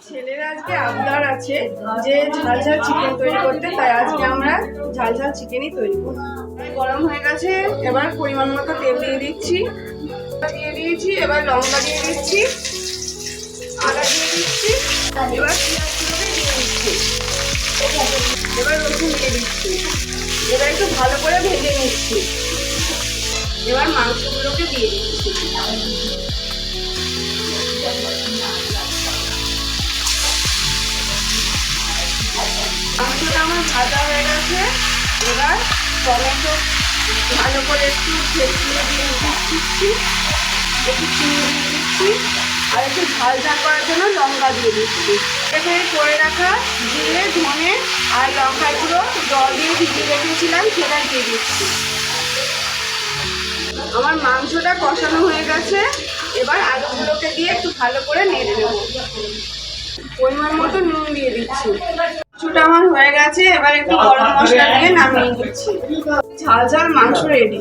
ছেলের আজকে আবদার আছে যে ঝাল ঝাল চিকেন তৈরি করতে, তাই আজকে আমরা ঝাল ঝাল চিকেনই তৈরি করব। গরম হয়ে গেছে, এবার পরিমাণ মতো তেল দিয়ে দিচ্ছি, দিয়ে দিয়েছি। এবার লঙ্কা দিয়ে দিচ্ছি, আদা দিয়ে দিচ্ছি, এবার পেঁয়াজগুলোকে দিয়ে দিচ্ছি, এবার রসুন দিয়ে দিচ্ছি। এবার একটু ভালো করে ভেজে নিচ্ছি। এবার মাংসগুলোকে দিয়ে দিচ্ছি। মাংসটা আমার ভাজা হয়ে গেছে। এবার টমেটো ভালো করে একটু ভেজিয়ে দিয়ে দিচ্ছি, একটু চিনি দিয়ে দিচ্ছি, আর একটু ঝাল ঝাল করার জন্য লঙ্কা দিয়ে দিচ্ছি। এখানে করে রাখা জিরে, ধনে আর লঙ্কার গুঁড়ো জল দিয়ে ভিজিয়ে রেখেছিলাম, সেটা দিয়ে দিচ্ছি। আমার মাংসটা কষানো হয়ে গেছে। এবার আলুগুলোকে দিয়ে একটু ভালো করে নেড়ে নেব। পরিমাণ মতো নুন দিয়ে দিচ্ছি। কিছুটা আমার হয়ে গেছে। এবার একটু গরম মশলা দিয়ে নামিয়ে দিচ্ছি। ঝাল ঝাল মাংস রেডি।